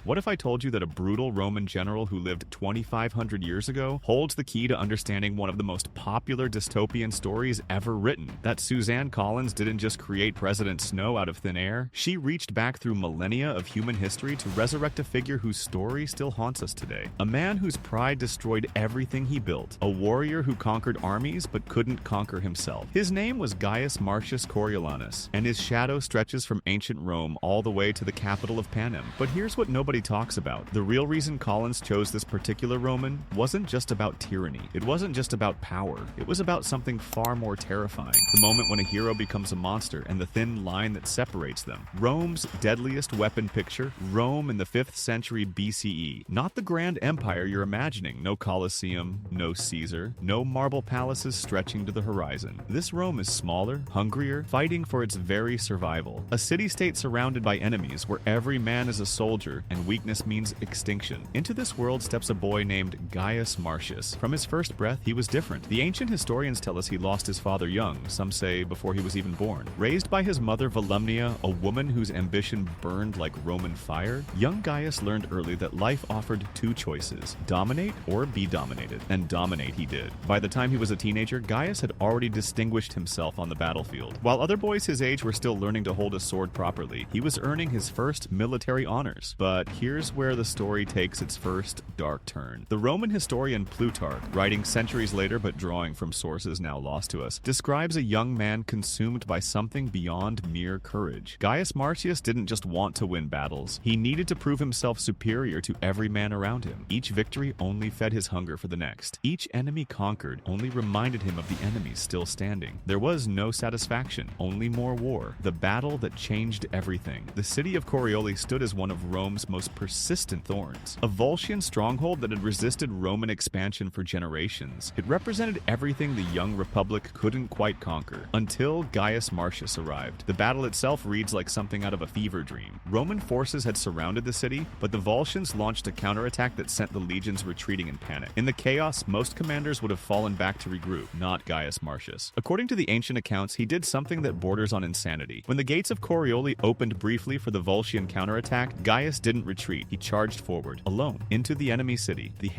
What if I told you that a brutal Roman general who lived 2,500 years ago holds the key to understanding one of the most popular dystopian stories ever written? That Suzanne Collins didn't just create President Snow out of thin air. She reached back through millennia of human history to resurrect a figure whose story still haunts us today. A man whose pride destroyed everything he built. A warrior who conquered armies but couldn't conquer himself. His name was Gaius Marcius Coriolanus, and his shadow stretches from ancient Rome all the way to the capital of Panem. But here's what nobody talks about. The real reason Collins chose this particular Roman wasn't just about tyranny. It wasn't just about power. It was about something far more terrifying. The moment when a hero becomes a monster and the thin line that separates them. Rome's deadliest weapon picture, Rome in the 5th century BCE. Not the grand empire you're imagining. No Colosseum, no Caesar, no marble palaces stretching to the horizon. This Rome is smaller, hungrier, fighting for its very survival. A city-state surrounded by enemies where every man is a soldier and weakness means extinction. Into this world steps a boy named Gaius Marcius. From his first breath, he was different. The ancient historians tell us he lost his father young, some say before he was even born. Raised by his mother Volumnia, a woman whose ambition burned like Roman fire, young Gaius learned early that life offered two choices: dominate or be dominated. And dominate he did. By the time he was a teenager, Gaius had already distinguished himself on the battlefield. While other boys his age were still learning to hold a sword properly, he was earning his first military honors. But here's where the story takes its first dark turn. The Roman historian Plutarch, writing centuries later but drawing from sources now lost to us, describes a young man consumed by something beyond mere courage. Gaius Marcius didn't just want to win battles. He needed to prove himself superior to every man around him. Each victory only fed his hunger for the next. Each enemy conquered only reminded him of the enemies still standing. There was no satisfaction, only more war. The battle that changed everything. The city of Corioli stood as one of Rome's most persistent thorns. A Volscian stronghold that had resisted Roman expansion for generations. It represented everything the young republic couldn't quite conquer, until Gaius Marcius arrived. The battle itself reads like something out of a fever dream. Roman forces had surrounded the city, but the Volscians launched a counterattack that sent the legions retreating in panic. In the chaos, most commanders would have fallen back to regroup, not Gaius Marcius. According to the ancient accounts, he did something that borders on insanity. When the gates of Corioli opened briefly for the Volscian counterattack, Gaius didn't retreat. He charged forward, alone, into the enemy city. The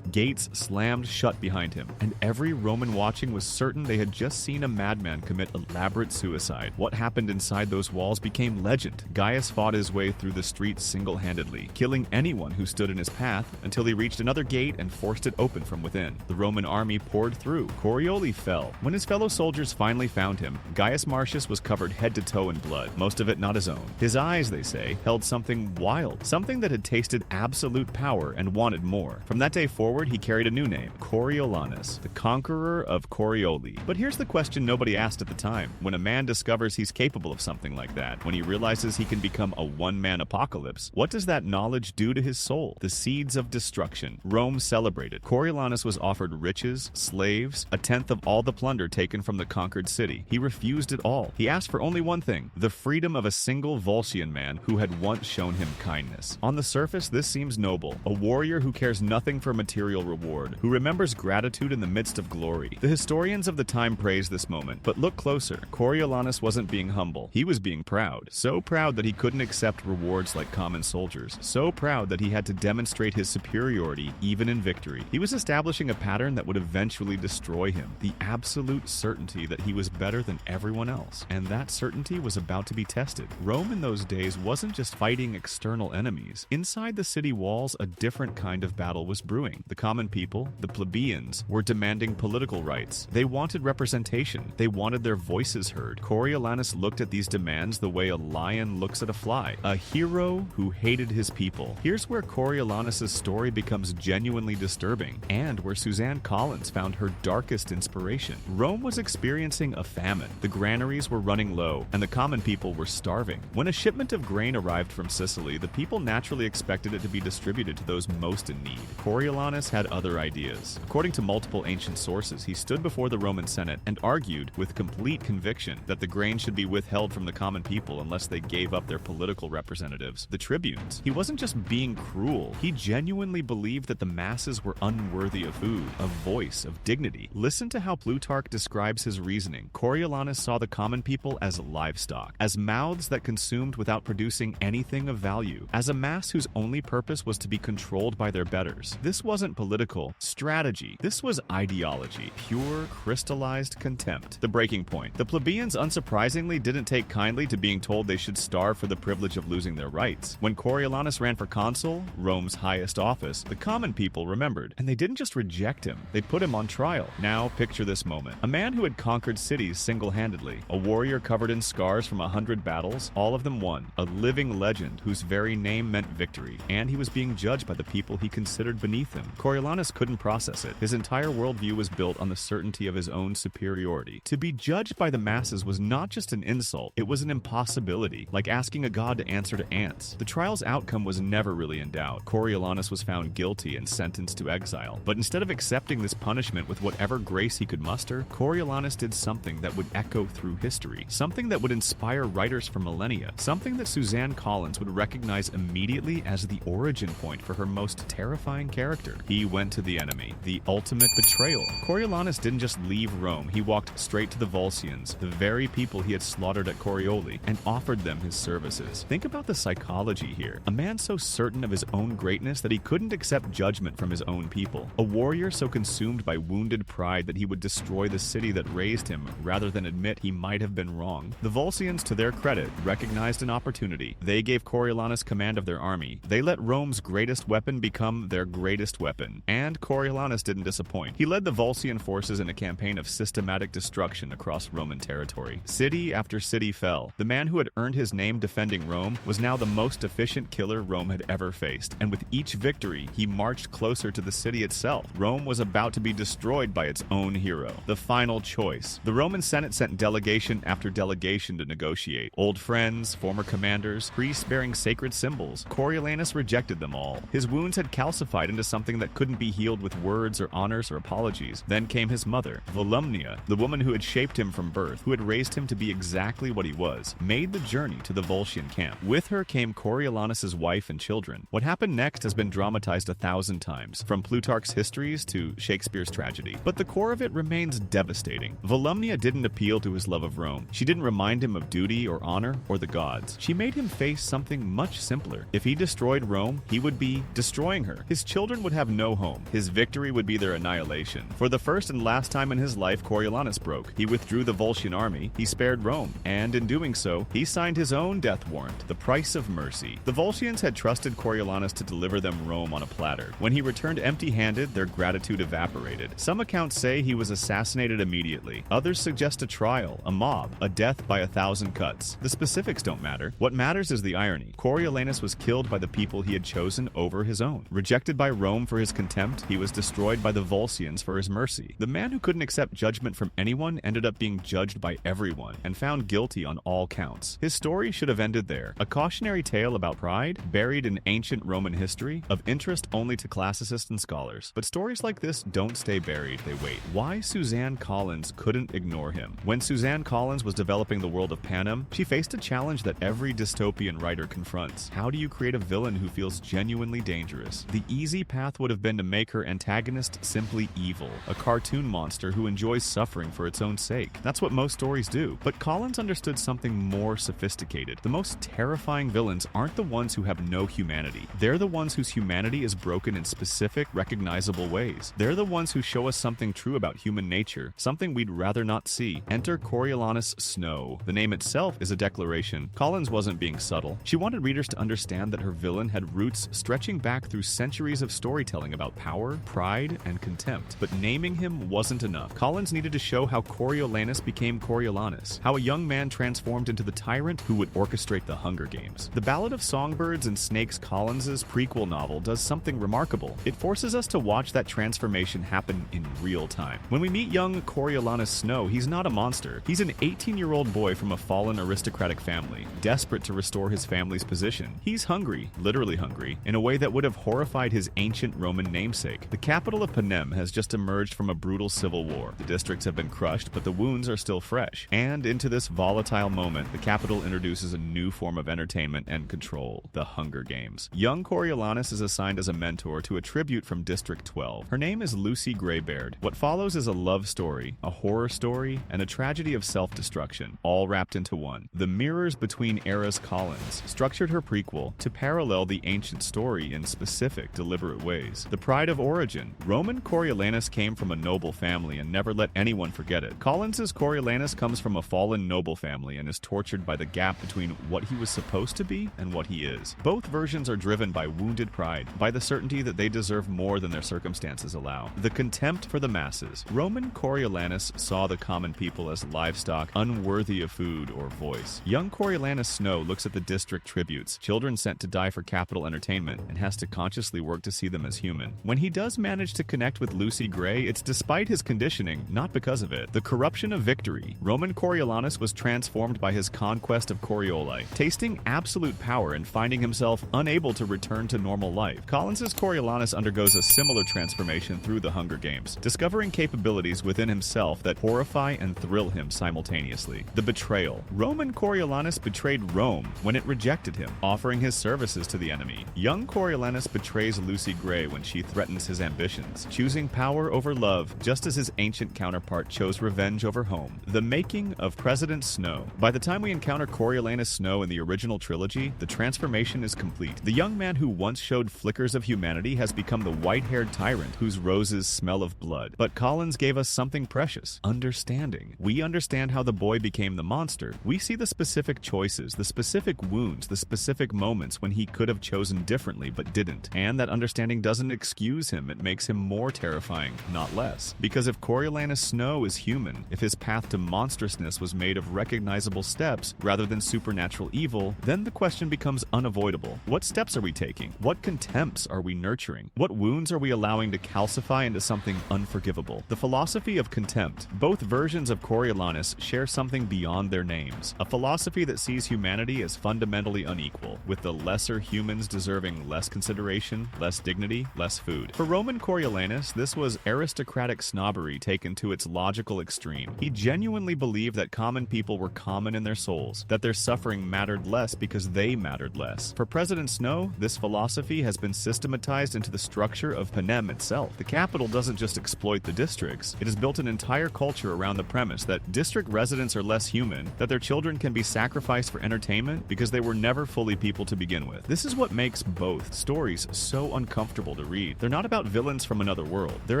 gates slammed shut behind him, and every Roman watching was certain they had just seen a madman commit elaborate suicide. What happened inside those walls became legend. Gaius fought his way through the streets single-handedly, killing anyone who stood in his path until he reached another gate and forced it open from within. The Roman army poured through. Corioli fell. When his fellow soldiers finally found him, Gaius Marcius was covered head to toe in blood, most of it not his own. His eyes, they say, held something wild, something that had tasted absolute power and wanted more. From that day forward, he carried a new name, Coriolanus, the conqueror of Corioli. But here's the question nobody asked at the time. When a man discovers he's capable of something like that, when he realizes he can become a one-man apocalypse, what does that knowledge do to his soul? The seeds of destruction. Rome celebrated. Coriolanus was offered riches, slaves, a tenth of all the plunder taken from the conquered city. He refused it all. He asked for only one thing, the freedom of a single Volscian man who had once shown him kindness. On the surface, this seems noble. A warrior who cares nothing for material reward, who remembers gratitude in the midst of glory. The historians of the time praise this moment, but look closer. Coriolanus wasn't being humble. He was being proud. So proud that he couldn't accept rewards like common soldiers. So proud that he had to demonstrate his superiority even in victory. He was establishing a pattern that would eventually destroy him. The absolute certainty that he was better than everyone else. And that certainty was about to be tested. Rome in those days wasn't just fighting external enemies. Inside the city walls, a different kind of battle was brewing. The common people, the plebeians, were demanding political rights. They wanted representation. They wanted their voices heard. Coriolanus looked at these demands the way a lion looks at a fly. A hero who hated his people. Here's where Coriolanus' story becomes genuinely disturbing, and where Suzanne Collins found her darkest inspiration. Rome was experiencing a famine. The granaries were running low, and the common people were starving. When a shipment of grain arrived from Sicily, the people naturally expected it to be distributed to those most in need. Coriolanus had other ideas. According to multiple ancient sources, he stood before the Roman Senate and argued with complete conviction that the grain should be withheld from the common people unless they gave up their political representatives, the tribunes. He wasn't just being cruel. He genuinely believed that the masses were unworthy of food, of voice, of dignity. Listen to how Plutarch describes his reasoning. Coriolanus saw the common people as livestock, as mouths that consumed without producing anything of value, as a mass whose only purpose was to be controlled by their betters. This wasn't political strategy. This was ideology. Pure, crystallized contempt. The breaking point. The plebeians, unsurprisingly, didn't take kindly to being told they should starve for the privilege of losing their rights. When Coriolanus ran for consul, Rome's highest office, the common people remembered, and they didn't just reject him, they put him on trial. Now, picture this moment. A man who had conquered cities single-handedly, a warrior covered in scars from 100 battles, all of them won, a living legend whose very name meant victory, and he was being judged by the people he considered beneath him. Coriolanus couldn't process it. His entire worldview was built on the certainty of his own superiority. To be judged by the masses was not just an insult, it was an impossibility, like asking a god to answer to ants. The trial's outcome was never really in doubt. Coriolanus was found guilty and sentenced to exile. But instead of accepting this punishment with whatever grace he could muster, Coriolanus did something that would echo through history, something that would inspire writers for millennia, something that Suzanne Collins would recognize immediately as the origin point for her most terrifying character. He went to the enemy, the ultimate betrayal. Coriolanus didn't just leave Rome, he walked straight to the Volscians, the very people he had slaughtered at Corioli, and offered them his services. Think about the psychology here. A man so certain of his own greatness that he couldn't accept judgment from his own people. A warrior so consumed by wounded pride that he would destroy the city that raised him rather than admit he might have been wrong. The Volscians, to their credit, recognized an opportunity. They gave Coriolanus command of their army. They let Rome's greatest weapon become their greatest weapon. And Coriolanus didn't disappoint. He led the Volscian forces in a campaign of systematic destruction across Roman territory. City after city fell. The man who had earned his name defending Rome was now the most efficient killer Rome had ever faced. And with each victory, he marched closer to the city itself. Rome was about to be destroyed by its own hero. The final choice. The Roman Senate sent delegation after delegation to negotiate. Old friends, former commanders, priests bearing sacred symbols. Coriolanus rejected them all. His wounds had calcified into something that couldn't be healed with words or honors or apologies. Then came his mother, Volumnia, the woman who had shaped him from birth, who had raised him to be exactly what he was, made the journey to the Volscian camp. With her came Coriolanus' wife and children. What happened next has been dramatized 1,000 times, from Plutarch's histories to Shakespeare's tragedy. But the core of it remains devastating. Volumnia didn't appeal to his love of Rome. She didn't remind him of duty or honor or the gods. She made him face something much simpler. If he destroyed Rome, he would be destroying her. His children would have no home. His victory would be their annihilation. For the first and last time in his life, Coriolanus broke. He withdrew the Volscian army, he spared Rome, and in doing so, he signed his own death warrant, the price of mercy. The Volscians had trusted Coriolanus to deliver them Rome on a platter. When he returned empty-handed, their gratitude evaporated. Some accounts say he was assassinated immediately. Others suggest a trial, a mob, a death by 1,000 cuts. The specifics don't matter. What matters is the irony. Coriolanus was killed by the people he had chosen over his own. Rejected by Rome for his contempt, he was destroyed by the Volscians for his mercy. The man who couldn't accept judgment from anyone ended up being judged by everyone and found guilty on all counts. His story should have ended there. A cautionary tale about pride, buried in ancient Roman history, of interest only to classicists and scholars. But stories like this don't stay buried, they wait. Why Suzanne Collins couldn't ignore him. When Suzanne Collins was developing the world of Panem, she faced a challenge that every dystopian writer confronts. How do you create a villain who feels genuinely dangerous? The easy path would have been to make her antagonist simply evil, a cartoon monster who enjoys suffering for its own sake. That's what most stories do. But Collins understood something more sophisticated. The most terrifying villains aren't the ones who have no humanity. They're the ones whose humanity is broken in specific, recognizable ways. They're the ones who show us something true about human nature, something we'd rather not see. Enter Coriolanus Snow. The name itself is a declaration. Collins wasn't being subtle. She wanted readers to understand that her villain had roots stretching back through centuries of storytelling about power, pride, and contempt. But naming him wasn't enough. Collins needed to show how Coriolanus became Coriolanus, how a young man transformed into the tyrant who would orchestrate the Hunger Games. The Ballad of Songbirds and Snakes Collins's prequel novel does something remarkable. It forces us to watch that transformation happen in real time. When we meet young Coriolanus Snow, he's not a monster. He's an 18-year-old boy from a fallen aristocratic family, desperate to restore his family's position. He's hungry, literally hungry, in a way that would have horrified his ancient Roman namesake. The capital of Panem has just emerged from a brutal civil war. The districts have been crushed, but the wounds are still fresh. And into this volatile moment, the capital introduces a new form of entertainment and control, the Hunger Games. Young Coriolanus is assigned as a mentor to a tribute from District 12. Her name is Lucy Greybeard. What follows is a love story, a horror story, and a tragedy of self-destruction, all wrapped into one. The Mirrors Between Eras Collins structured her prequel style to parallel the ancient story in specific, deliberate ways. The pride of origin. Roman Coriolanus came from a noble family and never let anyone forget it. Collins's Coriolanus comes from a fallen noble family and is tortured by the gap between what he was supposed to be and what he is. Both versions are driven by wounded pride, by the certainty that they deserve more than their circumstances allow. The contempt for the masses. Roman Coriolanus saw the common people as livestock, unworthy of food or voice. Young Coriolanus Snow looks at the district tributes, children sent to die for capital entertainment, and has to consciously work to see them as human. When he does manage to connect with Lucy Gray, it's despite his conditioning, not because of it. The corruption of victory. Roman Coriolanus was transformed by his conquest of Corioli, tasting absolute power and finding himself unable to return to normal life. Collins's Coriolanus undergoes a similar transformation through the Hunger Games, discovering capabilities within himself that horrify and thrill him simultaneously. The betrayal. Roman Coriolanus betrayed Rome when it rejected him, offering his services to the enemy. Young Coriolanus betrays Lucy Gray when she threatens his ambitions, choosing power over love, just as his ancient counterpart chose revenge over home. The making of President Snow. By the time we encounter Coriolanus Snow in the original trilogy, the transformation is complete. The young man who once showed flickers of humanity has become the white-haired tyrant whose roses smell of blood. But Collins gave us something precious: understanding. We understand how the boy became the monster. We see the specific choices, the specific wounds, the specific moments when he could have chosen differently but didn't. And that understanding doesn't excuse him, it makes him more terrifying, not less. Because if Coriolanus Snow is human, if his path to monstrousness was made of recognizable steps rather than supernatural evil, then the question becomes unavoidable. What steps are we taking? What contempts are we nurturing? What wounds are we allowing to calcify into something unforgivable? The philosophy of contempt. Both versions of Coriolanus share something beyond their names. A philosophy that sees humanity as fundamentally unequal, with the lesser humans deserving less consideration, less dignity, less food. For Roman Coriolanus, this was aristocratic snobbery taken to its logical extreme. He genuinely believed that common people were common in their souls, that their suffering mattered less because they mattered less. For President Snow, this philosophy has been systematized into the structure of Panem itself. The capital doesn't just exploit the districts, it has built an entire culture around the premise that district residents are less human, that their children can be sacrificed for entertainment because they were never fully people to begin with. This is what makes both stories so uncomfortable to read. They're not about villains from another world. They're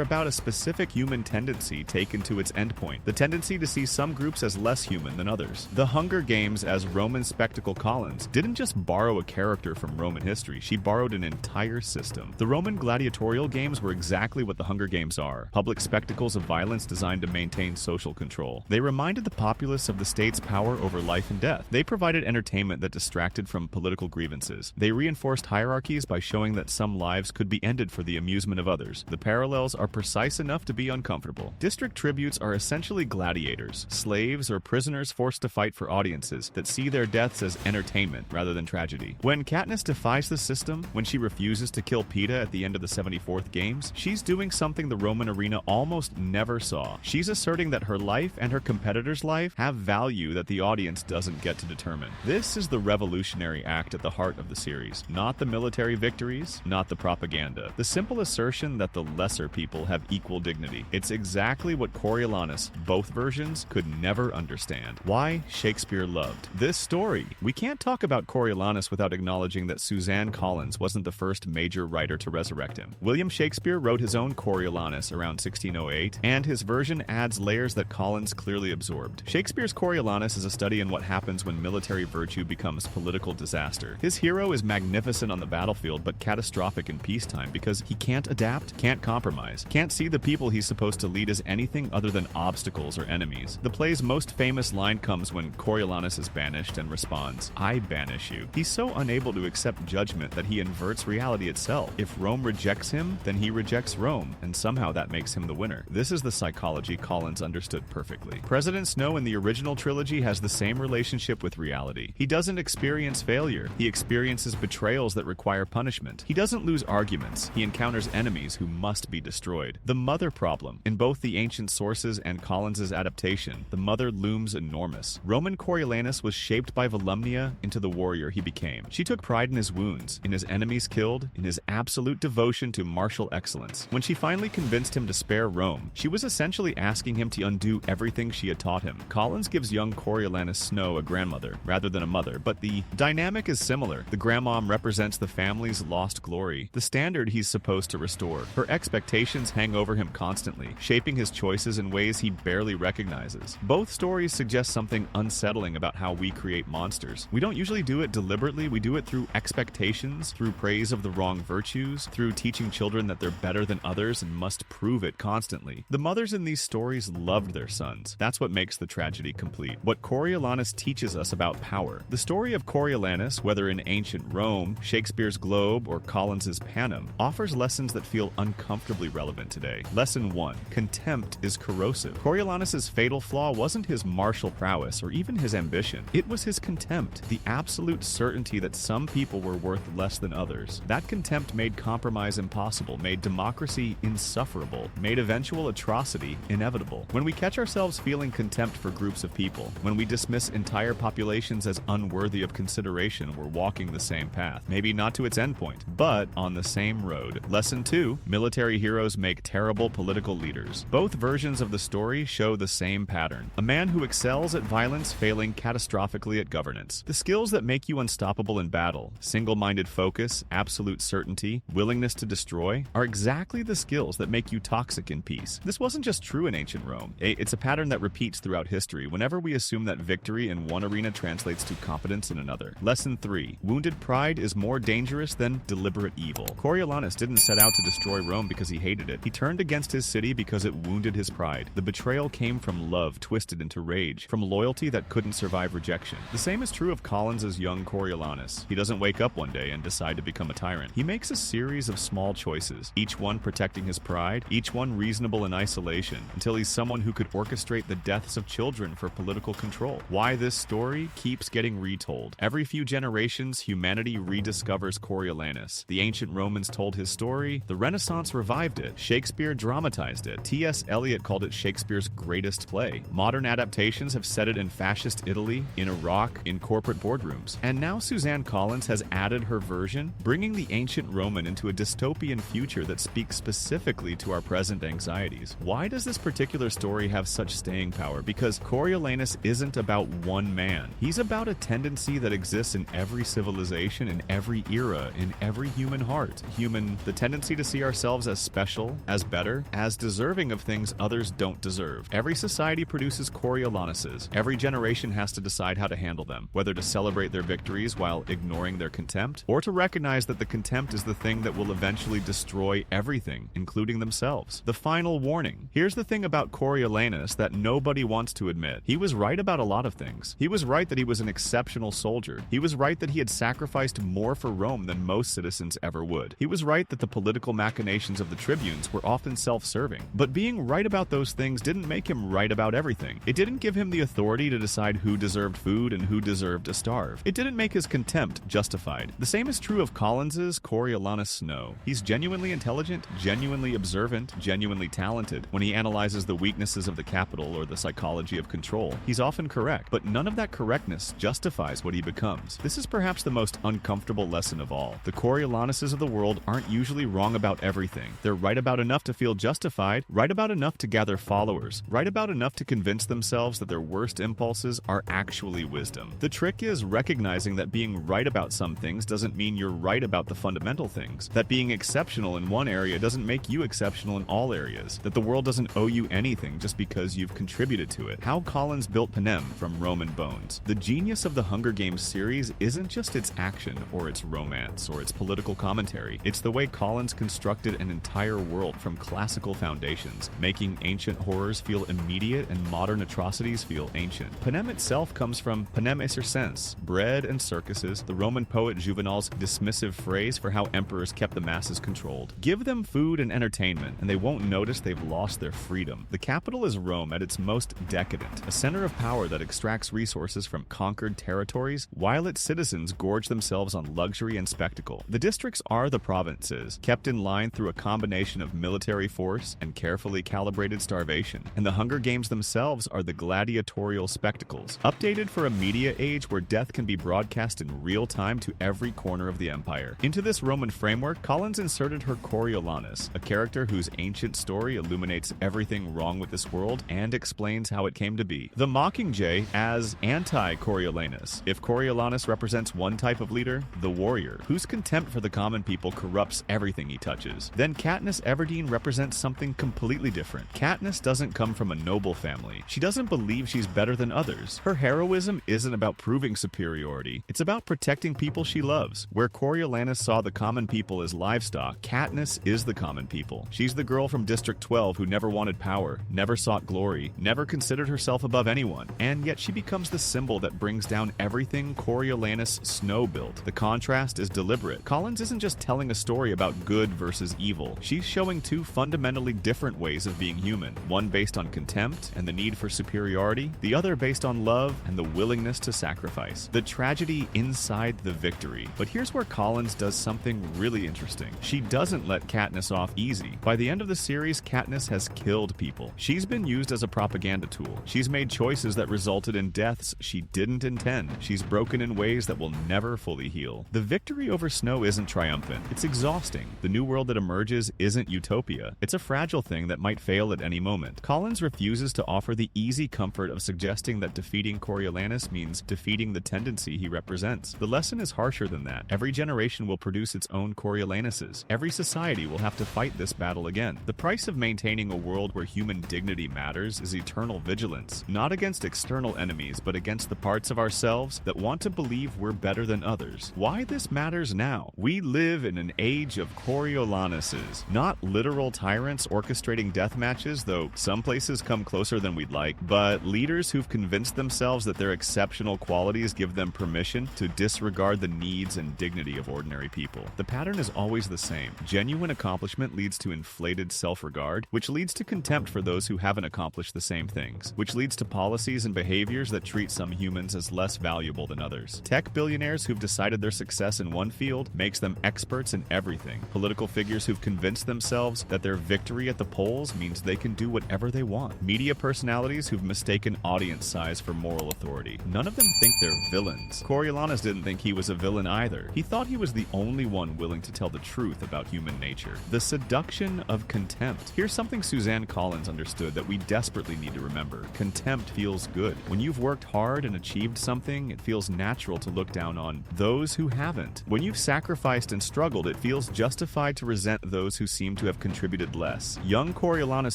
about a specific human tendency taken to its endpoint, the tendency to see some groups as less human than others. The Hunger Games, as Roman Spectacle Collins, didn't just borrow a character from Roman history, she borrowed an entire system. The Roman gladiatorial games were exactly what the Hunger Games are: public spectacles of violence designed to maintain social control. They reminded the populace of the state's power over life and death. They provided entertainment that distracted from political grievances. They reinforced hierarchies by showing that some lives could be ended for the amusement of others. The parallels are precise enough to be uncomfortable. District tributes are essentially gladiators, slaves or prisoners forced to fight for audiences that see their deaths as entertainment rather than tragedy. When Katniss defies the system, when she refuses to kill Peeta at the end of the 74th Games, she's doing something the Roman arena almost never saw. She's asserting that her life and her competitor's life have value that the audience doesn't get to determine. This is the revolutionary act at the heart of the series. Not the military victories, not the propaganda. The simple assertion that the lesser people have equal dignity. It's exactly what Coriolanus, both versions, could never understand. Why Shakespeare loved this story. We can't talk about Coriolanus without acknowledging that Suzanne Collins wasn't the first major writer to resurrect him. William Shakespeare wrote his own Coriolanus around 1608, and his version adds layers that Collins clearly absorbed. Shakespeare's Coriolanus is a study in what happens when military virtue becomes political disaster. His hero is magnificent on the battlefield but catastrophic in peacetime because he can't adapt, can't compromise, can't see the people he's supposed to lead as anything other than obstacles or enemies. The play's most famous line comes when Coriolanus is banished and responds, "I banish you." He's so unable to accept judgment that he inverts reality itself. If Rome rejects him, then he rejects Rome, and somehow that makes him the winner. This is the psychology Collins understood perfectly. President Snow in the original trilogy has the same relationship with reality. He doesn't experience failure. He experiences betrayals that require punishment. He doesn't lose arguments. He encounters enemies who must be destroyed. The mother problem. In both the ancient sources and Collins's adaptation, the mother looms enormous. Roman Coriolanus was shaped by Volumnia into the warrior he became. She took pride in his wounds, in his enemies killed, in his absolute devotion to martial excellence. When she finally convinced him to spare Rome, she was essentially asking him to undo everything she had taught him. Collins gives young Coriolanus Snow a grandmother rather than a mother, but the dynamic is similar. similar. The grandmom represents the family's lost glory, the standard he's supposed to restore. Her expectations hang over him constantly, shaping his choices in ways he barely recognizes. Both stories suggest something unsettling about how we create monsters. We don't usually do it deliberately, we do it through expectations, through praise of the wrong virtues, through teaching children that they're better than others and must prove it constantly. The mothers in these stories loved their sons. That's what makes the tragedy complete. What Coriolanus teaches us about power. The story of Coriolanus, whether in ancient Rome, Shakespeare's Globe, or Collins's Panem, offers lessons that feel uncomfortably relevant today. Lesson 1. Contempt is corrosive. Coriolanus' fatal flaw wasn't his martial prowess or even his ambition. It was his contempt, the absolute certainty that some people were worth less than others. That contempt made compromise impossible, made democracy insufferable, made eventual atrocity inevitable. When we catch ourselves feeling contempt for groups of people, when we dismiss entire populations as unworthy of consideration, we're walking the same path. Maybe not to its endpoint, but on the same road. Lesson 2. Military heroes make terrible political leaders. Both versions of the story show the same pattern. A man who excels at violence failing catastrophically at governance. The skills that make you unstoppable in battle, single-minded focus, absolute certainty, willingness to destroy, are exactly the skills that make you toxic in peace. This wasn't just true in ancient Rome. It's a pattern that repeats throughout history whenever we assume that victory in one arena translates to competence in another. Lesson 3. Wounded pride is more dangerous than deliberate evil. Coriolanus didn't set out to destroy Rome because he hated it. He turned against his city because it wounded his pride. The betrayal came from love twisted into rage, from loyalty that couldn't survive rejection. The same is true of Collins' young Coriolanus. He doesn't wake up one day and decide to become a tyrant. He makes a series of small choices, each one protecting his pride, each one reasonable in isolation, until he's someone who could orchestrate the deaths of children for political control. Why this story keeps getting retold. Every few generations, humanity rediscovers Coriolanus. The ancient Romans told his story, the Renaissance revived it, Shakespeare dramatized it, T.S. Eliot called it Shakespeare's greatest play. Modern adaptations have set it in fascist Italy, in Iraq, in corporate boardrooms. And now Suzanne Collins has added her version, bringing the ancient Roman into a dystopian future that speaks specifically to our present anxieties. Why does this particular story have such staying power? Because Coriolanus isn't about one man. He's about a tendency that exists in every civilization, in every era, in every human heart. The tendency to see ourselves as special, as better, as deserving of things others don't deserve. Every society produces Coriolanuses. Every generation has to decide how to handle them, whether to celebrate their victories while ignoring their contempt, or to recognize that the contempt is the thing that will eventually destroy everything, including themselves. The final warning. Here's the thing about Coriolanus that nobody wants to admit. He was right about a lot of things. He was right that he was an exceptional soldier. He was right that he had sacrificed more for Rome than most citizens ever would. He was right that the political machinations of the tribunes were often self-serving. But being right about those things didn't make him right about everything. It didn't give him the authority to decide who deserved food and who deserved to starve. It didn't make his contempt justified. The same is true of Collins's Coriolanus Snow. He's genuinely intelligent, genuinely observant, genuinely talented. When he analyzes the weaknesses of the capital or the psychology of control, he's often correct, but none of that correctness justifies what he becomes. This is perhaps the most uncomfortable lesson of all. The Coriolanuses of the world aren't usually wrong about everything. They're right about enough to feel justified, right about enough to gather followers, right about enough to convince themselves that their worst impulses are actually wisdom. The trick is recognizing that being right about some things doesn't mean you're right about the fundamental things, that being exceptional in one area doesn't make you exceptional in all areas, that the world doesn't owe you anything just because you've contributed to it. How Collins built Panem from Roman bones. The genius of the Hunger Games series isn't just its action or its romance or its political commentary. It's the way Collins constructed an entire world from classical foundations, making ancient horrors feel immediate and modern atrocities feel ancient. Panem itself comes from panem et circenses, bread and circuses, the Roman poet Juvenal's dismissive phrase for how emperors kept the masses controlled. Give them food and entertainment, and they won't notice they've lost their freedom. The capital is Rome at its most decadent, a center of power that extracts resources from conquered territories, while its citizens gorge themselves on luxury and spectacle. The districts are the provinces, kept in line through a combination of military force and carefully calibrated starvation. And the Hunger Games themselves are the gladiatorial spectacles, updated for a media age where death can be broadcast in real time to every corner of the empire. Into this Roman framework, Collins inserted her Coriolanus, a character whose ancient story illuminates everything wrong with this world and explains how it came to be. The Mockingjay as anti-Coriolanus. If Coriolanus represents represents one type of leader, the warrior, whose contempt for the common people corrupts everything he touches. Then Katniss Everdeen represents something completely different. Katniss doesn't come from a noble family. She doesn't believe she's better than others. Her heroism isn't about proving superiority. It's about protecting people she loves. Where Coriolanus saw the common people as livestock, Katniss is the common people. She's the girl from District 12 who never wanted power, never sought glory, never considered herself above anyone, and yet she becomes the symbol that brings down everything Coriolanus Snow built. The contrast is deliberate. Collins isn't just telling a story about good versus evil. She's showing two fundamentally different ways of being human, one based on contempt and the need for superiority, the other based on love and the willingness to sacrifice. The tragedy inside the victory. But here's where Collins does something really interesting. She doesn't let Katniss off easy. By the end of the series, Katniss has killed people. She's been used as a propaganda tool. She's made choices that resulted in deaths she didn't intend. She's broken in ways that will never fully heal. The victory over Snow isn't triumphant. It's exhausting. The new world that emerges isn't utopia. It's a fragile thing that might fail at any moment. Collins refuses to offer the easy comfort of suggesting that defeating Coriolanus means defeating the tendency he represents. The lesson is harsher than that. Every generation will produce its own Coriolanuses. Every society will have to fight this battle again. The price of maintaining a world where human dignity matters is eternal vigilance, not against external enemies, but against the parts of ourselves that want to believe we're better than others. Why this matters now? We live in an age of Coriolanuses, not literal tyrants orchestrating death matches, though some places come closer than we'd like, but leaders who've convinced themselves that their exceptional qualities give them permission to disregard the needs and dignity of ordinary people. The pattern is always the same. Genuine accomplishment leads to inflated self-regard, which leads to contempt for those who haven't accomplished the same things, which leads to policies and behaviors that treat some humans as less valuable than others. Tech billionaires who've decided their success in one field makes them experts in everything. Political figures who've convinced themselves that their victory at the polls means they can do whatever they want. Media personalities who've mistaken audience size for moral authority. None of them think they're villains. Coriolanus didn't think he was a villain either. He thought he was the only one willing to tell the truth about human nature. The seduction of contempt. Here's something Suzanne Collins understood that we desperately need to remember. Contempt feels good. When you've worked hard and achieved something, it feels natural to look down on those who haven't. When you've sacrificed and struggled, it feels justified to resent those who seem to have contributed less. Young Coriolanus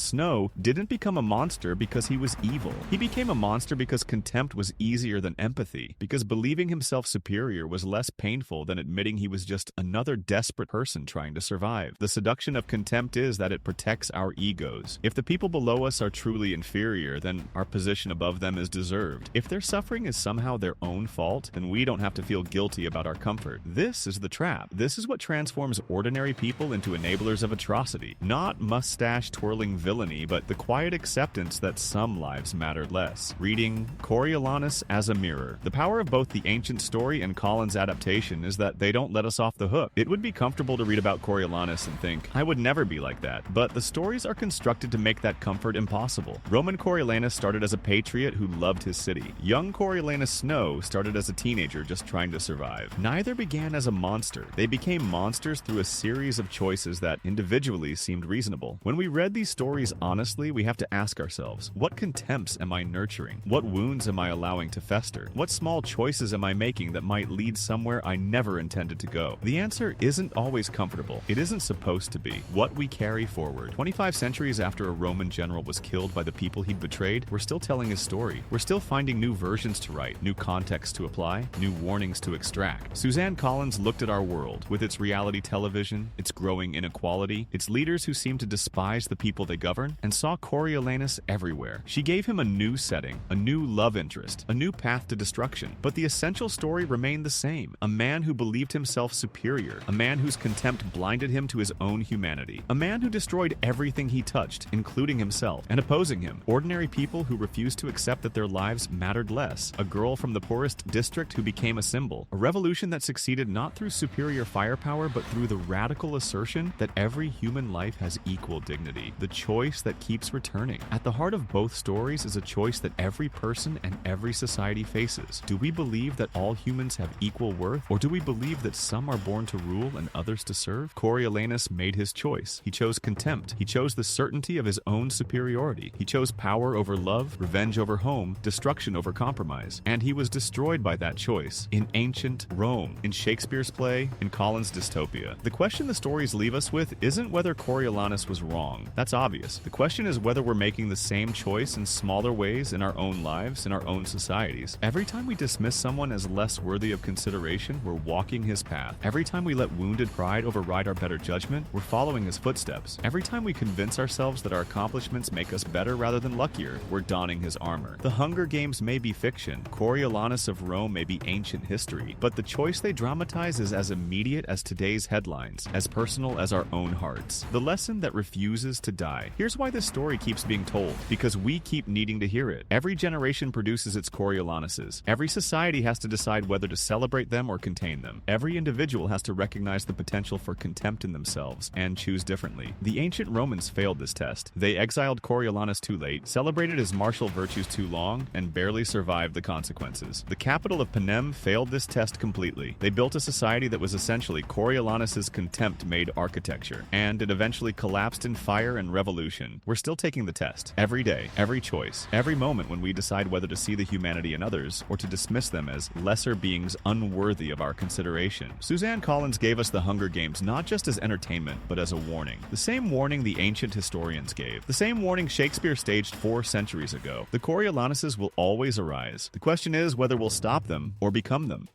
Snow didn't become a monster because he was evil. He became a monster because contempt was easier than empathy, because believing himself superior was less painful than admitting he was just another desperate person trying to survive. The seduction of contempt is that it protects our egos. If the people below us are truly inferior, then our position above them is deserved. If their suffering is somehow their own fault, then we don't have to feel guilty about our comfort. This is the trap. This is what transforms ordinary people into enablers of atrocity. Not mustache-twirling villainy, but the quiet acceptance that some lives matter less. Reading Coriolanus as a mirror. The power of both the ancient story and Collins' adaptation is that they don't let us off the hook. It would be comfortable to read about Coriolanus and think, I would never be like that. But the stories are constructed to make that comfort impossible. Roman Coriolanus started as a patriot who loved his city. Young Coriolanus Snow started as a teenager just trying to survive. Neither began as a monster. They became monsters through a series of choices that individually seemed reasonable. When we read these stories honestly, we have to ask ourselves, what contempts am I nurturing? What wounds am I allowing to fester? What small choices am I making that might lead somewhere I never intended to go? The answer isn't always comfortable. It isn't supposed to be. What we carry forward. 25 centuries after a Roman general was killed by the people he'd betrayed, we're still telling his story. We're still finding new versions to write, new contexts to apply, new warnings to extract. Suzanne Collins looked at our world, with its reality television, its growing inequality, its leaders who seem to despise the people they govern, and saw Coriolanus everywhere. She gave him a new setting, a new love interest, a new path to destruction. But the essential story remained the same. A man who believed himself superior, a man whose contempt blinded him to his own humanity, a man who destroyed everything he touched, including himself, and opposing him, ordinary people who refused to accept that their lives mattered less, a girl from the poorest district who became a symbol, a revolution that succeeded not through superior firepower but through the radical assertion that every human life has equal dignity, the choice that keeps returning. At the heart of both stories is a choice that every person and every society faces. Do we believe that all humans have equal worth, or do we believe that some are born to rule and others to serve? Coriolanus made his choice. He chose contempt. He chose the certainty of his own superiority. He chose power over love, revenge over home, destruction over compromise. And he was destroyed by that choice. Greece, in ancient Rome, in Shakespeare's play, in Collins' dystopia. The question the stories leave us with isn't whether Coriolanus was wrong. That's obvious. The question is whether we're making the same choice in smaller ways in our own lives, in our own societies. Every time we dismiss someone as less worthy of consideration, we're walking his path. Every time we let wounded pride override our better judgment, we're following his footsteps. Every time we convince ourselves that our accomplishments make us better rather than luckier, we're donning his armor. The Hunger Games may be fiction, Coriolanus of Rome may be ancient history, but the choice they dramatize is as immediate as today's headlines, as personal as our own hearts. The lesson that refuses to die. Here's why this story keeps being told, because we keep needing to hear it. Every generation produces its Coriolanuses. Every society has to decide whether to celebrate them or contain them. Every individual has to recognize the potential for contempt in themselves and choose differently. The ancient Romans failed this test. They exiled Coriolanus too late, celebrated his martial virtues too long, and barely survived the consequences. The capital of Panem failed this test completely. They built a society that was essentially Coriolanus's contempt-made architecture, and it eventually collapsed in fire and revolution. We're still taking the test. Every day, every choice, every moment when we decide whether to see the humanity in others or to dismiss them as lesser beings unworthy of our consideration. Suzanne Collins gave us the Hunger Games not just as entertainment, but as a warning. The same warning the ancient historians gave. The same warning Shakespeare staged 4 centuries ago. The Coriolanuses will always arise. The question is whether we'll stop them or become them.